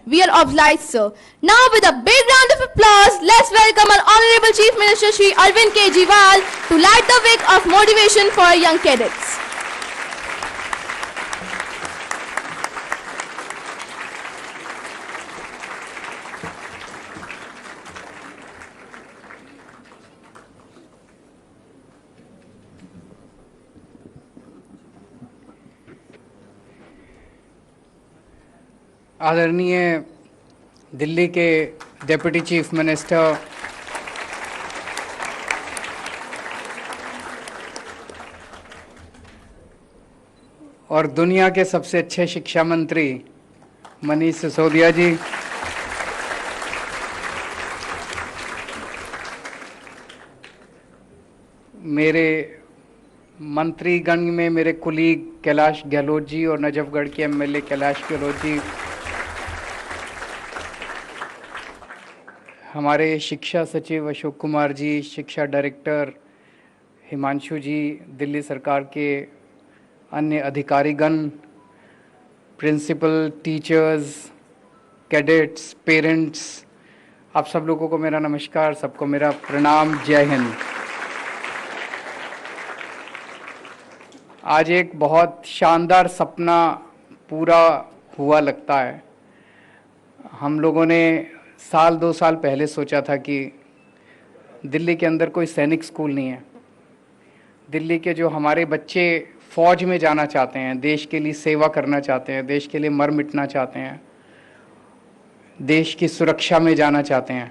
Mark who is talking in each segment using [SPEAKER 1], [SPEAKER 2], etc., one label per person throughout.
[SPEAKER 1] we are obliged, sir. Now, with a big round of applause, let's welcome our Honorable Chief Minister Shri Arvind Kejriwal to light the wick of motivation for our young cadets.
[SPEAKER 2] आदरणीय दिल्ली के deputy chief minister, और दुनिया के सबसे अच्छे शिक्षा मंत्री मनीष सिसोदिया जी, मेरे मंत्रीगण में मेरे कुलीग कैलाश गहलोत जी और नजफगढ़ के एमएलए कैलाश गहलोत जी, हमारे शिक्षा सचिव अशोक कुमार जी, शिक्षा डायरेक्टर हिमांशु जी, दिल्ली सरकार के अन्य अधिकारीगण, प्रिंसिपल, टीचर्स, कैडेट्स, पेरेंट्स, आप सब लोगों को मेरा नमस्कार, सबको मेरा प्रणाम, जय हिंद। आज एक बहुत शानदार सपना पूरा हुआ लगता है। हम लोगों ने साल 2 साल पहले सोचा था कि दिल्ली के अंदर कोई सैनिक स्कूल नहीं है। दिल्ली के जो हमारे बच्चे फौज में जाना चाहते हैं, देश के लिए सेवा करना चाहते हैं, देश के लिए मर मिटना चाहते हैं, देश की सुरक्षा में जाना चाहते हैं,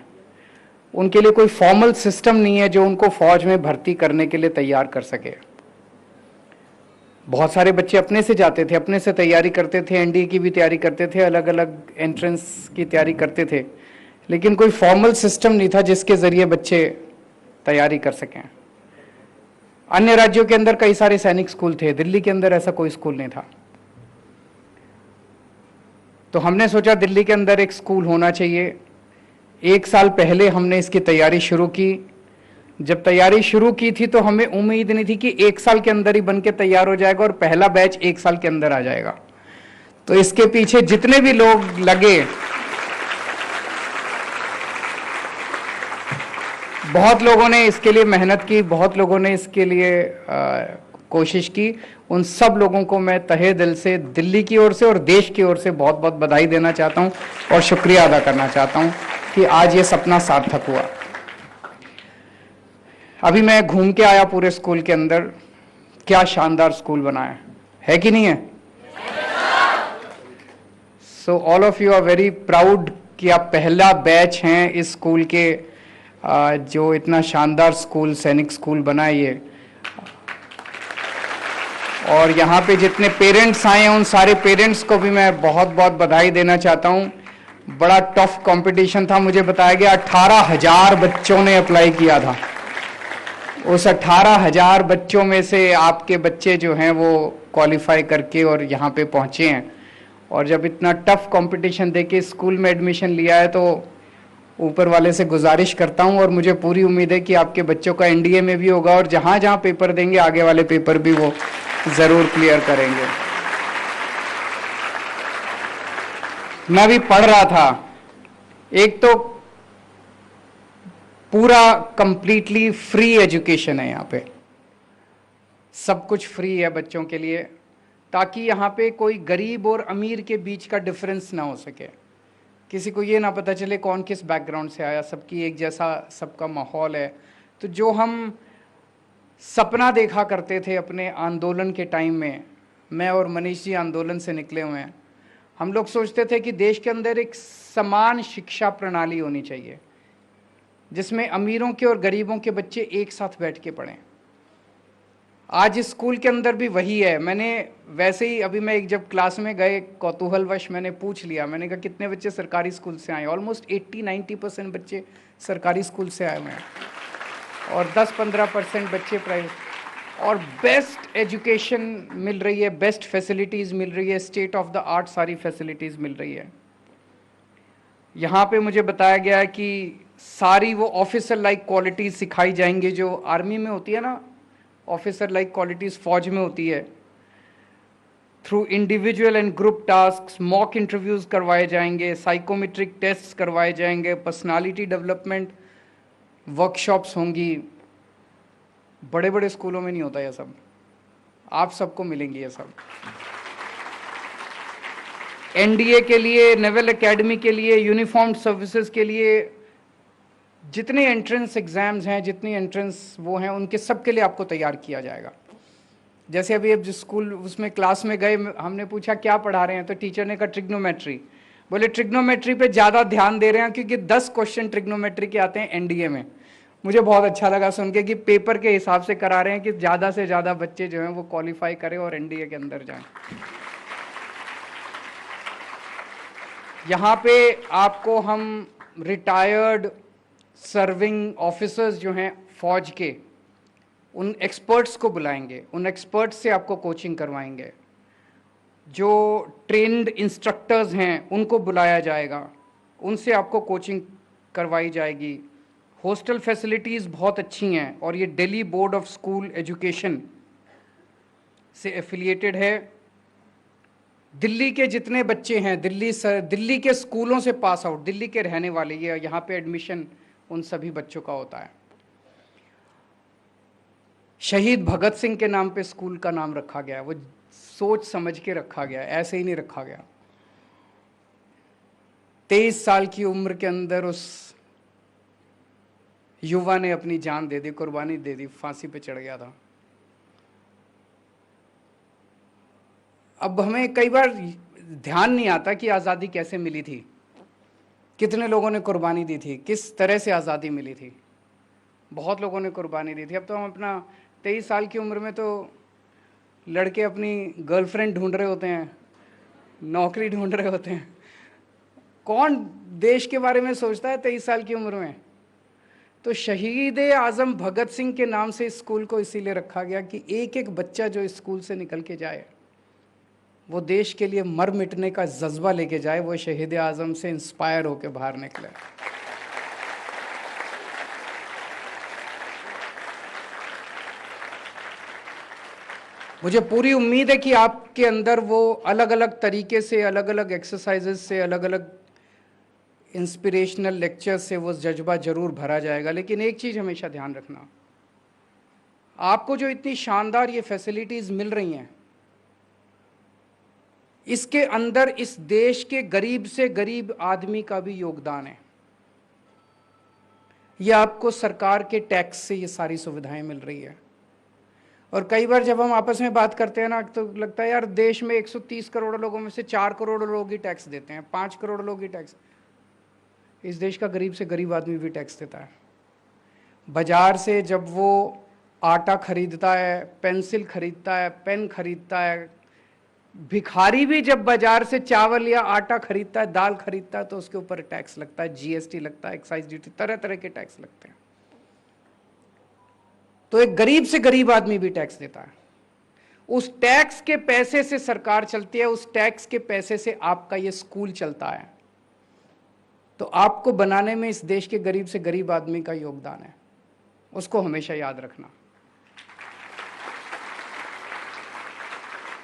[SPEAKER 2] उनके लिए कोई फॉर्मल सिस्टम नहीं है जो उनको फौज में भर्ती करने के लिए तैयार कर सके। बहुत सारे बच्चे अपने से जाते थे, अपने से तैयारी करते थे, एनडीए की भी तैयारी करते थे, अलग अलग एंट्रेंस की तैयारी करते थे, लेकिन कोई फॉर्मल सिस्टम नहीं था जिसके जरिए बच्चे तैयारी कर सकें। अन्य राज्यों के अंदर कई सारे सैनिक स्कूल थे, दिल्ली के अंदर ऐसा कोई स्कूल नहीं था। तो हमने सोचा दिल्ली के अंदर एक स्कूल होना चाहिए। 1 साल पहले हमने इसकी तैयारी शुरू की। जब तैयारी शुरू की थी तो हमें उम्मीद नहीं थी कि 1 साल के अंदर ही बन के तैयार हो जाएगा और पहला बैच 1 साल के अंदर आ जाएगा। तो इसके पीछे जितने भी लोग लगे, बहुत लोगों ने इसके लिए मेहनत की, बहुत लोगों ने इसके लिए कोशिश की। उन सब लोगों को मैं तहे दिल से दिल्ली की ओर से और देश की ओर से बहुत बहुत बधाई देना चाहता हूं और शुक्रिया अदा करना चाहता हूं कि आज ये सपना सार्थक हुआ। अभी मैं घूम के आया पूरे स्कूल के अंदर, क्या शानदार स्कूल बना है कि नहीं है? So all of you are very proud कि आप पहला बैच हैं इस स्कूल के, जो इतना शानदार स्कूल, सैनिक स्कूल बना है ये। और यहाँ पे जितने पेरेंट्स आए हैं उन सारे पेरेंट्स को भी मैं बहुत बहुत बधाई देना चाहता हूँ। बड़ा टफ कंपटीशन था, मुझे बताया गया 18,000 बच्चों ने अप्लाई किया था। उस 18,000 बच्चों में से आपके बच्चे जो हैं वो क्वालिफाई करके और यहाँ पे पहुँचे हैं। और जब इतना टफ कंपटीशन देके स्कूल में एडमिशन लिया है तो ऊपर वाले से गुजारिश करता हूँ और मुझे पूरी उम्मीद है कि आपके बच्चों का एनडीए में भी होगा और जहाँ जहाँ पेपर देंगे आगे वाले पेपर भी वो ज़रूर क्लियर करेंगे। मैं भी पढ़ रहा था, एक तो पूरा कंप्लीटली फ्री एजुकेशन है यहाँ पे, सब कुछ फ्री है बच्चों के लिए, ताकि यहाँ पे कोई गरीब और अमीर के बीच का डिफरेंस ना हो सके, किसी को ये ना पता चले कौन किस बैकग्राउंड से आया, सबकी एक जैसा सबका माहौल है। तो जो हम सपना देखा करते थे अपने आंदोलन के टाइम में, मैं और मनीष जी आंदोलन से निकले हुए हैं, हम लोग सोचते थे कि देश के अंदर एक समान शिक्षा प्रणाली होनी चाहिए जिसमें अमीरों के और गरीबों के बच्चे एक साथ बैठ के पढ़ें। आज इस स्कूल के अंदर भी वही है। मैंने वैसे ही अभी मैं एक जब क्लास में गए कौतूहलवश मैंने पूछ लिया, मैंने कहा कितने बच्चे सरकारी स्कूल से आए? ऑलमोस्ट 80-90% बच्चे सरकारी स्कूल से आए हुए हैं और 10-15% बच्चे प्राइवेट। और बेस्ट एजुकेशन मिल रही है, बेस्ट फैसिलिटीज़ मिल रही है, स्टेट ऑफ द आर्ट सारी फैसिलिटीज़ मिल रही है। यहाँ पे मुझे बताया गया है कि सारी वो ऑफिसर लाइक क्वालिटीज़ सिखाई जाएंगी जो आर्मी में होती है ना, ऑफिसर लाइक क्वालिटीज़ फौज में होती है। Through individual and group task mock interviews करवाए जाएंगे, साइकोमेट्रिक टेस्ट करवाए जाएंगे, पर्सनालिटी डेवलपमेंट वर्कशॉप्स होंगी। बड़े बड़े स्कूलों में नहीं होता यह सब, आप सबको मिलेंगी ये सब। एनडीए के लिए, नेवल एकेडमी के लिए, यूनिफॉर्म्ड सर्विसेज के लिए जितने एंट्रेंस एग्जाम्स हैं, जितनी एंट्रेंस वो हैं, उनके सब के लिए आपको तैयार किया जाएगा। जैसे अभी अब जिस स्कूल उसमें क्लास में गए, हमने पूछा क्या पढ़ा रहे हैं, तो टीचर ने कहा ट्रिग्नोमेट्री। बोले ट्रिग्नोमेट्री पे ज़्यादा ध्यान दे रहे हैं क्योंकि 10 क्वेश्चन ट्रिग्नोमेट्री के आते हैं एनडीए में। मुझे बहुत अच्छा लगा सुन के कि पेपर के हिसाब से करा रहे हैं कि ज़्यादा से ज़्यादा बच्चे जो हैं वो क्वालिफाई करें और एनडीए के अंदर जाएं। यहाँ पे आपको हम रिटायर्ड सर्विंग ऑफिसर्स जो हैं फौज के, उन एक्सपर्ट्स को बुलाएंगे, उन एक्सपर्ट्स से आपको कोचिंग करवाएंगे। जो ट्रेंड इंस्ट्रक्टर्स हैं उनको बुलाया जाएगा, उनसे आपको कोचिंग करवाई जाएगी। हॉस्टल फैसिलिटीज़ बहुत अच्छी हैं और ये Delhi board of school education से एफिलिएटेड है। दिल्ली के जितने बच्चे हैं, दिल्ली के स्कूलों से पास आउट, दिल्ली के रहने वाले, ये यहाँ पे एडमिशन उन सभी बच्चों का होता है। शहीद भगत सिंह के नाम पे स्कूल का नाम रखा गया है, वो सोच समझ के रखा गया है, ऐसे ही नहीं रखा गया। 23 साल की उम्र के अंदर उस युवा ने अपनी जान दे दी, कुर्बानी दे दी, फांसी पे चढ़ गया था। अब हमें कई बार ध्यान नहीं आता कि आज़ादी कैसे मिली थी, कितने लोगों ने कुर्बानी दी थी, किस तरह से आज़ादी मिली थी। बहुत लोगों ने कुर्बानी दी थी। अब तो हम अपना 23 साल की उम्र में तो लड़के अपनी गर्लफ्रेंड ढूंढ रहे होते हैं, नौकरी ढूंढ रहे होते हैं। कौन देश के बारे में सोचता है 23 साल की उम्र में? तो शहीद आज़म भगत सिंह के नाम से इस स्कूल को इसीलिए रखा गया कि एक एक बच्चा जो इस स्कूल से निकल के जाए वो देश के लिए मर मिटने का जज्बा लेके जाए, वो शहीद आज़म से इंस्पायर होकर बाहर निकले। मुझे पूरी उम्मीद है कि आपके अंदर वो अलग अलग तरीके से, अलग अलग एक्सरसाइजेस से, अलग अलग इंस्पिरेशनल लेक्चर से वो जज्बा जरूर भरा जाएगा। लेकिन एक चीज़ हमेशा ध्यान रखना, आपको जो इतनी शानदार ये फैसिलिटीज़ मिल रही हैं, इसके अंदर इस देश के गरीब से गरीब आदमी का भी योगदान है। ये आपको सरकार के टैक्स से ये सारी सुविधाएं मिल रही है। और कई बार जब हम आपस में बात करते हैं ना, तो लगता है यार देश में 130 करोड़ लोगों में से 4 करोड़ लोग ही टैक्स देते हैं, 5 करोड़ लोग ही टैक्स। इस देश का गरीब से गरीब आदमी भी टैक्स देता है। बाजार से जब वो आटा खरीदता है, पेंसिल खरीदता है, पेन खरीदता है, भिखारी भी जब बाजार से चावल या आटा खरीदता है, दाल खरीदता है, तो उसके ऊपर टैक्स लगता है, जीएसटी लगता है, एक्साइज ड्यूटी, तरह तरह के टैक्स लगते हैं। तो एक गरीब से गरीब आदमी भी टैक्स देता है। उस टैक्स के पैसे से सरकार चलती है, उस टैक्स के पैसे से आपका ये स्कूल चलता है। तो आपको बनाने में इस देश के गरीब से गरीब आदमी का योगदान है, उसको हमेशा याद रखना।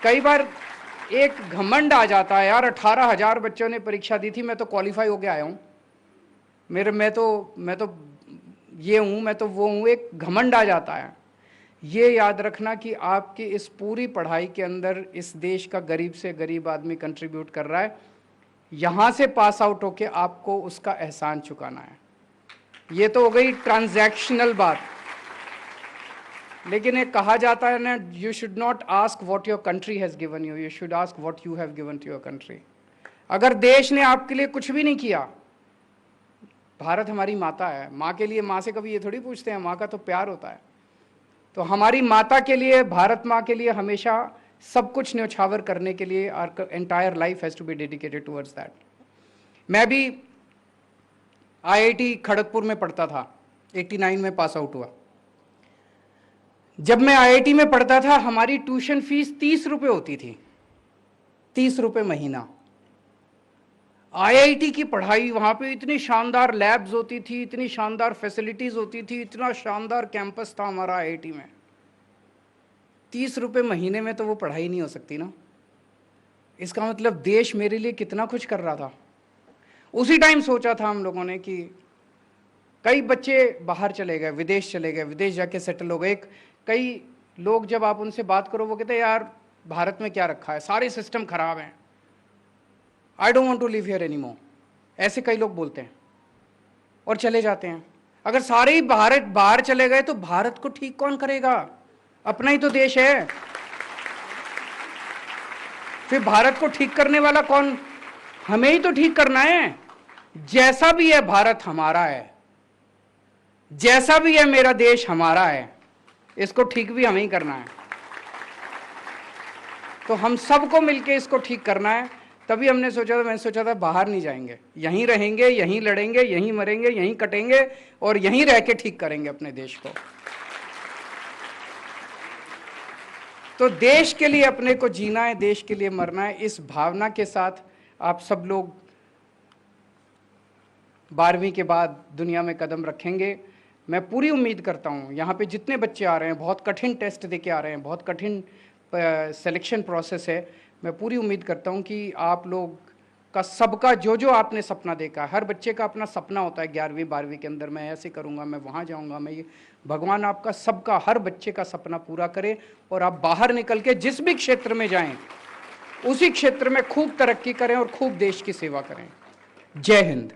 [SPEAKER 2] कई बार एक घमंड आ जाता है, यार 18,000 बच्चों ने परीक्षा दी थी, मैं तो क्वालिफाई होके आया हूँ, मैं तो ये हूँ, मैं तो वो हूँ, एक घमंड आ जाता है। ये याद रखना कि आपकी इस पूरी पढ़ाई के अंदर इस देश का गरीब से गरीब आदमी कंट्रीब्यूट कर रहा है। यहाँ से पास आउट होके आपको उसका एहसान चुकाना है। ये तो हो गई ट्रांजैक्शनल बात। लेकिन एक कहा जाता है ना, you should not ask what your country has given you, you should ask what you have given to your country. अगर देश ने आपके लिए कुछ भी नहीं किया, भारत हमारी माता है, माँ के लिए, माँ से कभी ये थोड़ी पूछते हैं, माँ का तो प्यार होता है। तो हमारी माता के लिए, भारत माँ के लिए हमेशा सब कुछ न्यौछावर करने के लिए our entire life has to be dedicated towards that. मैं भी IIT खड़गपुर में पढ़ता था, 89 में पास आउट हुआ। जब मैं IIT में पढ़ता था, हमारी ट्यूशन फीस 30 रुपये होती थी, 30 रुपये महीना। IIT की पढ़ाई, वहाँ पे इतनी शानदार लैब्स होती थी, इतनी शानदार फैसिलिटीज़ होती थी, इतना शानदार कैंपस था हमारा IIT में। 30 रुपये महीने में तो वो पढ़ाई नहीं हो सकती ना। इसका मतलब देश मेरे लिए कितना कुछ कर रहा था। उसी टाइम सोचा था हम लोगों ने कि कई बच्चे बाहर चले गए, विदेश चले गए, विदेश जाके सेटल हो गए। कई लोग जब आप उनसे बात करो वो कहते हैं यार भारत में क्या रखा है, सारे सिस्टम खराब हैं, I don't want to live here anymore, ऐसे कई लोग बोलते हैं और चले जाते हैं। अगर सारे ही बाहर चले गए तो भारत को ठीक कौन करेगा? अपना ही तो देश है। फिर भारत को ठीक करने वाला कौन? हमें ही तो ठीक करना है। जैसा भी है भारत हमारा है, जैसा भी है मेरा देश हमारा है, इसको ठीक भी हमें ही करना है। तो हम सबको मिलके इसको ठीक करना है। तभी मैंने सोचा था बाहर नहीं जाएंगे, यहीं रहेंगे, यहीं लड़ेंगे, यहीं मरेंगे, यहीं कटेंगे और यहीं रह के ठीक करेंगे अपने देश को। तो देश के लिए अपने को जीना है, देश के लिए मरना है। इस भावना के साथ आप सब लोग 12वीं के बाद दुनिया में कदम रखेंगे। मैं पूरी उम्मीद करता हूँ यहाँ पे जितने बच्चे आ रहे हैं, बहुत कठिन टेस्ट दे के आ रहे हैं, बहुत कठिन सिलेक्शन प्रोसेस है। मैं पूरी उम्मीद करता हूँ कि आप लोग का सबका जो आपने सपना देखा, हर बच्चे का अपना सपना होता है 11वीं 12वीं के अंदर, मैं ऐसे करूँगा, मैं वहाँ जाऊँगा, मैं ये, भगवान आपका सबका, हर बच्चे का सपना पूरा करे और आप बाहर निकल के जिस भी क्षेत्र में जाएं उसी क्षेत्र में खूब तरक्की करें और खूब देश की सेवा करें। जय हिंद।